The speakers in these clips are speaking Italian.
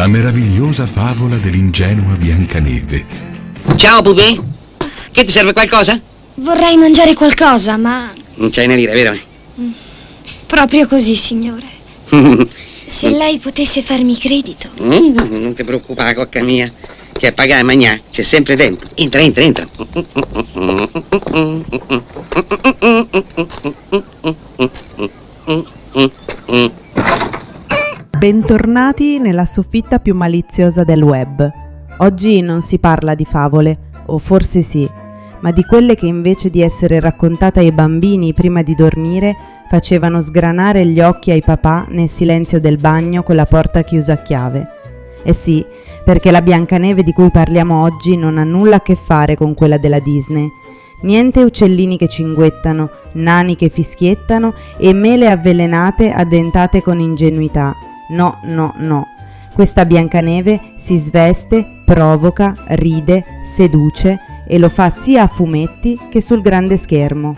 La meravigliosa favola dell'ingenua Biancaneve. Ciao, Pupì. Che ti serve qualcosa? Vorrei mangiare qualcosa, ma... Non c'hai da dire, vero? Proprio così, signore. Se lei potesse farmi credito. Non ti preoccupare, cocca mia, che a pagare e mangiare c'è sempre tempo. Entra. Bentornati nella soffitta più maliziosa del web. Oggi non si parla di favole, o forse sì, ma di quelle che invece di essere raccontate ai bambini prima di dormire facevano sgranare gli occhi ai papà nel silenzio del bagno con la porta chiusa a chiave. Eh sì, perché la Biancaneve di cui parliamo oggi non ha nulla a che fare con quella della Disney. Niente uccellini che cinguettano, nani che fischiettano e mele avvelenate addentate con ingenuità. No. Questa Biancaneve si sveste, provoca, ride, seduce e lo fa sia a fumetti che sul grande schermo.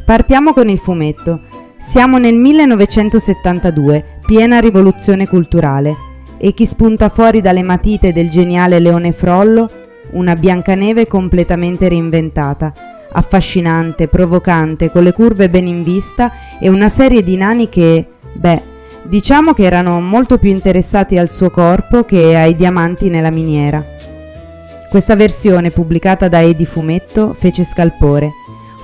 Partiamo con il fumetto. Siamo nel 1972, piena rivoluzione culturale, e chi spunta fuori dalle matite del geniale Leone Frollo? Una Biancaneve completamente reinventata, affascinante, provocante, con le curve ben in vista e una serie di nani che, diciamo che erano molto più interessati al suo corpo che ai diamanti nella miniera. Questa versione, pubblicata da Edi Fumetto, fece scalpore.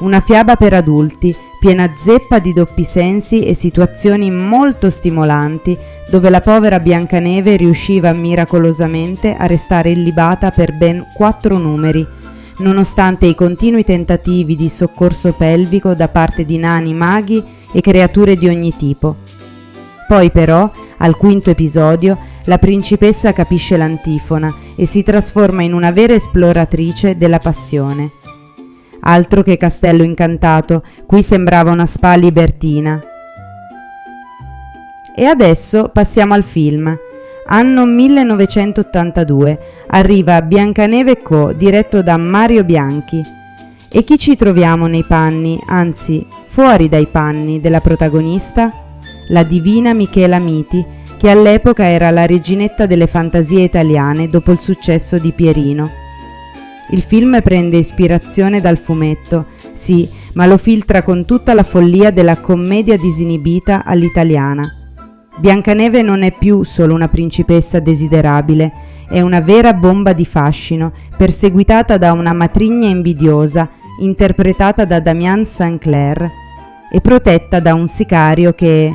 Una fiaba per adulti, piena zeppa di doppi sensi e situazioni molto stimolanti, dove la povera Biancaneve riusciva miracolosamente a restare illibata per ben 4 numeri, nonostante i continui tentativi di soccorso pelvico da parte di nani, maghi e creature di ogni tipo. Poi però, al 5° episodio, la principessa capisce l'antifona e si trasforma in una vera esploratrice della passione. Altro che castello incantato, qui sembrava una spa libertina. E adesso passiamo al film. Anno 1982, arriva Biancaneve Co., diretto da Mario Bianchi. E chi ci troviamo nei panni, anzi, fuori dai panni della protagonista? La divina Michela Miti, che all'epoca era la reginetta delle fantasie italiane dopo il successo di Pierino. Il film prende ispirazione dal fumetto, sì, ma lo filtra con tutta la follia della commedia disinibita all'italiana. Biancaneve non è più solo una principessa desiderabile, è una vera bomba di fascino, perseguitata da una matrigna invidiosa, interpretata da Damian Sinclair, e protetta da un sicario che,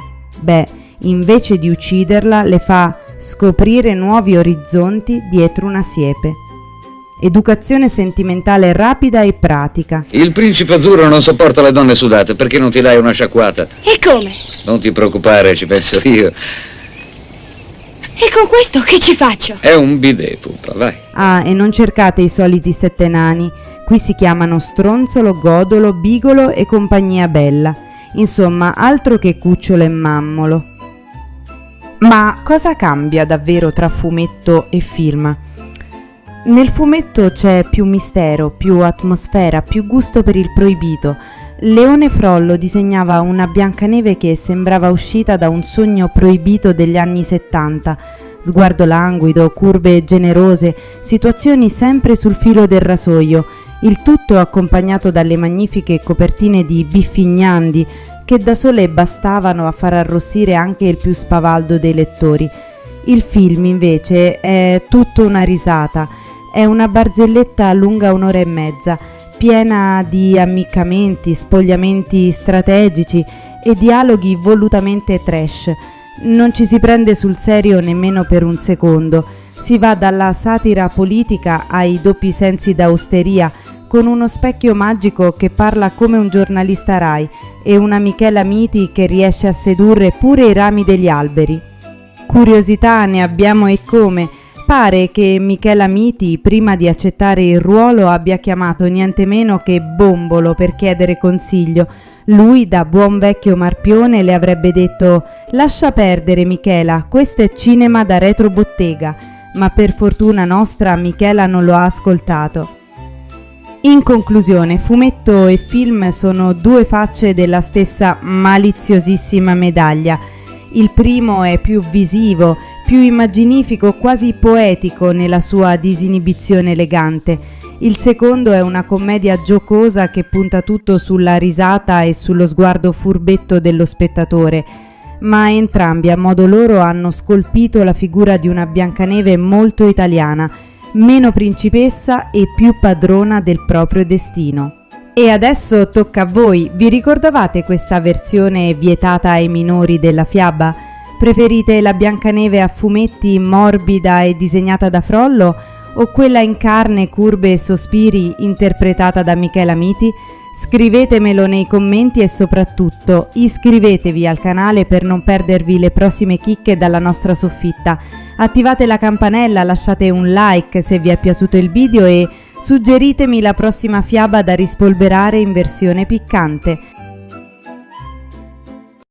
invece di ucciderla, le fa scoprire nuovi orizzonti dietro una siepe. Educazione sentimentale rapida e pratica. Il principe azzurro non sopporta le donne sudate, perché non ti dai una sciacquata? E come? Non ti preoccupare, ci penso io. E con questo che ci faccio? È un bidet, pupa, vai. Ah, e non cercate i soliti 7 nani. Qui si chiamano Stronzolo, Godolo, Bigolo e compagnia bella. Insomma, altro che cucciolo e mammolo. Ma cosa cambia davvero tra fumetto e film? Nel fumetto c'è più mistero, più atmosfera, più gusto per il proibito. Leone Frollo disegnava una Biancaneve che sembrava uscita da un sogno proibito degli anni 70. Sguardo languido, curve generose, situazioni sempre sul filo del rasoio, il tutto accompagnato dalle magnifiche copertine di Biffignandi che da sole bastavano a far arrossire anche il più spavaldo dei lettori. Il film invece è tutto una risata. È una barzelletta lunga 1 ora e mezza, piena di ammiccamenti, spogliamenti strategici e dialoghi volutamente trash. Non ci si prende sul serio nemmeno per un secondo. Si va dalla satira politica ai doppi sensi d'austeria, con uno specchio magico che parla come un giornalista Rai e una Michela Miti che riesce a sedurre pure i rami degli alberi. Curiosità ne abbiamo e come. Pare che Michela Miti, prima di accettare il ruolo, abbia chiamato niente meno che Bombolo per chiedere consiglio. Lui, da buon vecchio Marpione, le avrebbe detto: «Lascia perdere, Michela, questo è cinema da retrobottega». Ma per fortuna nostra Michela non lo ha ascoltato. In conclusione, fumetto e film sono 2 facce della stessa maliziosissima medaglia. Il primo è più visivo, più immaginifico, quasi poetico nella sua disinibizione elegante. Il secondo è una commedia giocosa che punta tutto sulla risata e sullo sguardo furbetto dello spettatore, ma entrambi a modo loro hanno scolpito la figura di una Biancaneve molto italiana, meno principessa e più padrona del proprio destino. E adesso tocca a voi, vi ricordavate questa versione vietata ai minori della fiaba? Preferite la Biancaneve a fumetti morbida e disegnata da Frollo o quella in carne, curve e sospiri interpretata da Michela Miti? Scrivetemelo nei commenti e soprattutto iscrivetevi al canale per non perdervi le prossime chicche dalla nostra soffitta. Attivate la campanella, lasciate un like se vi è piaciuto il video e suggeritemi la prossima fiaba da rispolverare in versione piccante.